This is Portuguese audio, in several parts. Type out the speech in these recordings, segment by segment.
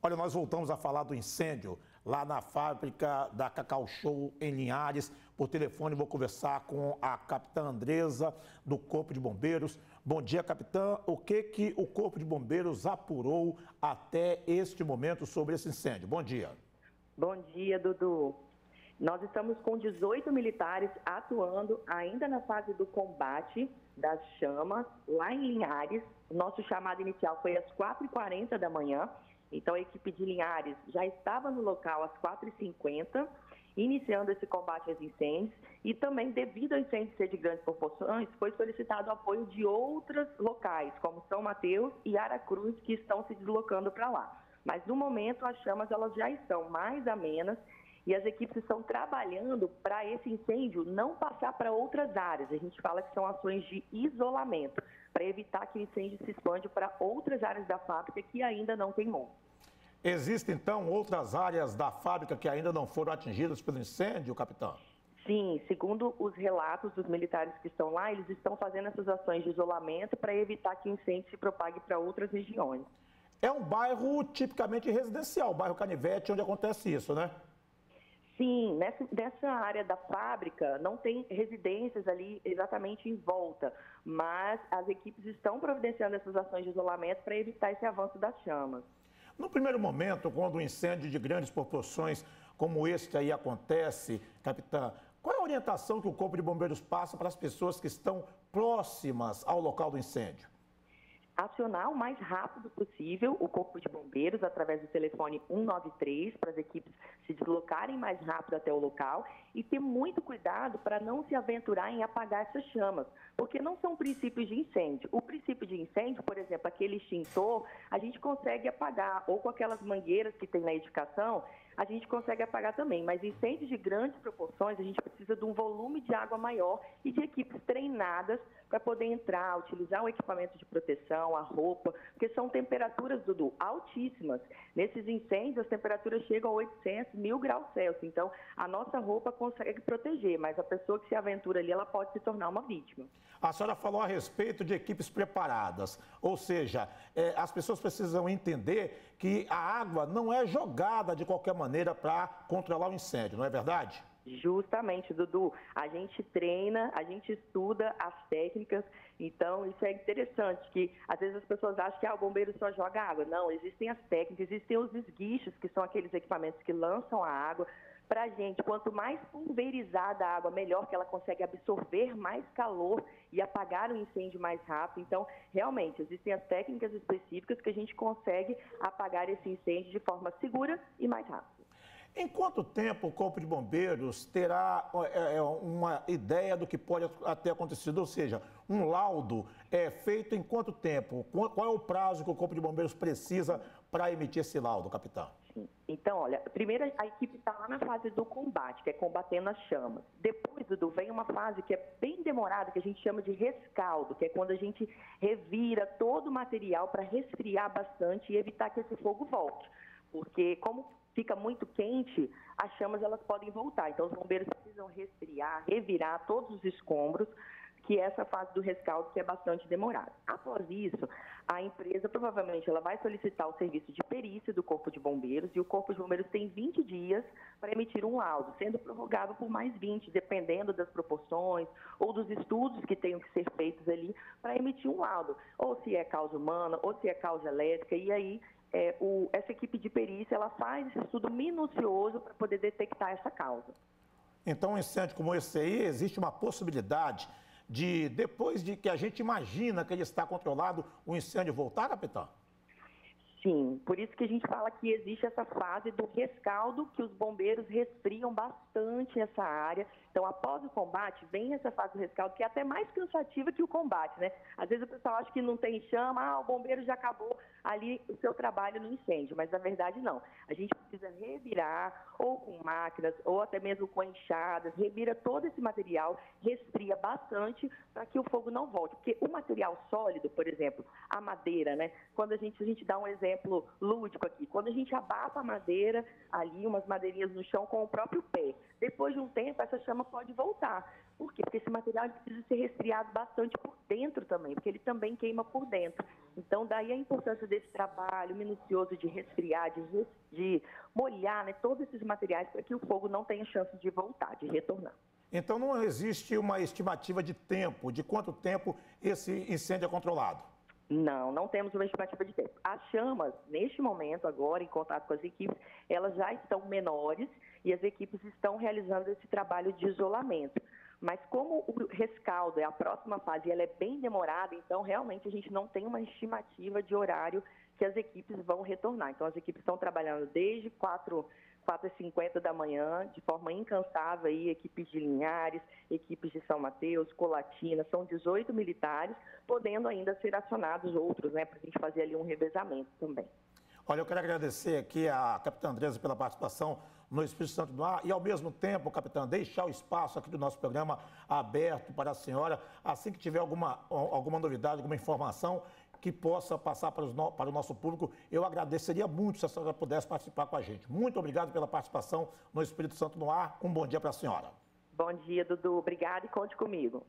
Olha, nós voltamos a falar do incêndio lá na fábrica da Cacau Show em Linhares. Por telefone vou conversar com a capitã Andresa do Corpo de Bombeiros. Bom dia, capitã. O que o Corpo de Bombeiros apurou até este momento sobre esse incêndio? Bom dia. Bom dia, Dudu. Nós estamos com 18 militares atuando ainda na fase do combate das chamas lá em Linhares. Nosso chamado inicial foi às 4h40 da manhã. Então, a equipe de Linhares já estava no local às 4h50, iniciando esse combate aos incêndios. E também, devido ao incêndio ser de grandes proporções, foi solicitado o apoio de outros locais, como São Mateus e Aracruz, que estão se deslocando para lá. Mas, no momento, as chamas elas já estão mais amenas e as equipes estão trabalhando para esse incêndio não passar para outras áreas. A gente fala que são ações de isolamento, para evitar que o incêndio se expande para outras áreas da fábrica que ainda não queimou. Existem, então, outras áreas da fábrica que ainda não foram atingidas pelo incêndio, capitão? Sim, segundo os relatos dos militares que estão lá, eles estão fazendo essas ações de isolamento para evitar que o incêndio se propague para outras regiões. É um bairro tipicamente residencial, o bairro Canivete, onde acontece isso, né? Sim, nessa área da fábrica não tem residências ali exatamente em volta, mas as equipes estão providenciando essas ações de isolamento para evitar esse avanço das chamas. No primeiro momento, quando um incêndio de grandes proporções como este aí acontece, capitã, qual é a orientação que o Corpo de Bombeiros passa para as pessoas que estão próximas ao local do incêndio? Acionar o mais rápido possível o Corpo de Bombeiros através do telefone 193 para as equipes se deslocarem mais rápido até o local e ter muito cuidado para não se aventurar em apagar essas chamas, porque não são princípios de incêndio. O princípio de incêndio, por exemplo, aquele extintor, a gente consegue apagar, ou com aquelas mangueiras que tem na edificação, a gente consegue apagar também, mas incêndios de grandes proporções, a gente precisa de um volume de água maior e de equipes treinadas para poder entrar, utilizar o equipamento de proteção, a roupa, porque são temperaturas, Dudu, altíssimas. Nesses incêndios, as temperaturas chegam a 800, 1000 graus Celsius. Então, a nossa roupa consegue proteger, mas a pessoa que se aventura ali, ela pode se tornar uma vítima. A senhora falou a respeito de equipes preparadas, ou seja, as pessoas precisam entender que a água não é jogada de qualquer maneira para controlar o incêndio, não é verdade? Justamente, Dudu. A gente treina, a gente estuda as técnicas, então isso é interessante, que às vezes as pessoas acham que o bombeiro só joga água. Não, existem as técnicas, existem os esguichos, que são aqueles equipamentos que lançam a água. Para a gente, quanto mais pulverizada a água, melhor, que ela consegue absorver mais calor e apagar o incêndio mais rápido. Então, realmente, existem as técnicas específicas que a gente consegue apagar esse incêndio de forma segura e mais rápida. Em quanto tempo o Corpo de Bombeiros terá uma ideia do que pode ter acontecido? Ou seja, um laudo é feito em quanto tempo? Qual é o prazo que o Corpo de Bombeiros precisa para emitir esse laudo, capitão? Então, olha, primeiro a equipe está lá na fase do combate, que é combatendo as chamas. Depois, Dudu, vem uma fase que é bem demorada, que a gente chama de rescaldo, que é quando a gente revira todo o material para resfriar bastante e evitar que esse fogo volte. Porque como fica muito quente, as chamas elas podem voltar. Então, os bombeiros precisam resfriar, revirar todos os escombros, que é essa fase do rescaldo que é bastante demorada. Após isso, a empresa provavelmente ela vai solicitar o serviço de perícia do Corpo de Bombeiros e o Corpo de Bombeiros tem 20 dias para emitir um laudo, sendo prorrogável por mais 20, dependendo das proporções ou dos estudos que tenham que ser feitos ali para emitir um laudo, ou se é causa humana, ou se é causa elétrica, e aí essa equipe de perícia ela faz esse estudo minucioso para poder detectar essa causa. Então, um incêndio como esse aí, existe uma possibilidade de, depois de que a gente imagina que ele está controlado, o incêndio voltar, capitão? Sim, por isso que a gente fala que existe essa fase do rescaldo, que os bombeiros resfriam bastante essa área. Então, após o combate, vem essa fase do rescaldo, que é até mais cansativa que o combate, né? Às vezes o pessoal acha que não tem chama, o bombeiro já acabou ali o seu trabalho no incêndio, mas na verdade não. A gente precisa revirar, ou com máquinas, ou até mesmo com enxadas, revira todo esse material, resfria bastante para que o fogo não volte. Porque o material sólido, por exemplo, a madeira, né? Quando a gente dá um exemplo lúdico aqui, quando a gente abafa a madeira ali, umas madeirinhas no chão com o próprio pé, depois de um tempo essa chama pode voltar, Por quê? Porque esse material ele precisa ser resfriado bastante por dentro também, porque ele também queima por dentro. Então, daí a importância desse trabalho minucioso de resfriar, de molhar, né, todos esses materiais para que o fogo não tenha chance de voltar, de retornar. Então não existe uma estimativa de tempo, de quanto tempo esse incêndio é controlado? Não, não temos uma estimativa de tempo. As chamas, neste momento, agora, em contato com as equipes, elas já estão menores e as equipes estão realizando esse trabalho de isolamento. Mas como o rescaldo é a próxima fase e ela é bem demorada, então realmente a gente não tem uma estimativa de horário que as equipes vão retornar. Então as equipes estão trabalhando desde 4h50 da manhã, de forma incansável, aí, equipes de Linhares, equipes de São Mateus, Colatina, são 18 militares, podendo ainda ser acionados outros, né, para a gente fazer ali um revezamento também. Olha, eu quero agradecer aqui a capitã Andresa pela participação no Espírito Santo no Ar e, ao mesmo tempo, capitã, deixar o espaço aqui do nosso programa aberto para a senhora, assim que tiver alguma novidade, alguma informação que possa passar para o nosso público, eu agradeceria muito se a senhora pudesse participar com a gente. Muito obrigado pela participação no Espírito Santo no Ar. Um bom dia para a senhora. Bom dia, Dudu. Obrigada e conte comigo.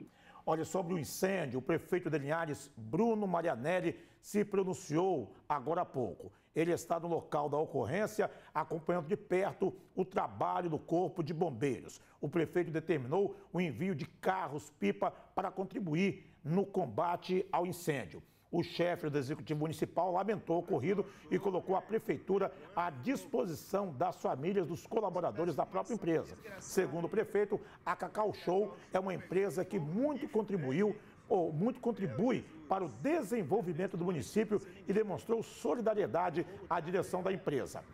Olha, sobre o incêndio, o prefeito de Linhares, Bruno Marianelli, se pronunciou agora há pouco. Ele está no local da ocorrência, acompanhando de perto o trabalho do Corpo de Bombeiros. O prefeito determinou o envio de carros-pipa para contribuir no combate ao incêndio. O chefe do Executivo Municipal lamentou o ocorrido e colocou a Prefeitura à disposição das famílias dos colaboradores da própria empresa. Segundo o prefeito, a Cacau Show é uma empresa que muito contribui para o desenvolvimento do município e demonstrou solidariedade à direção da empresa.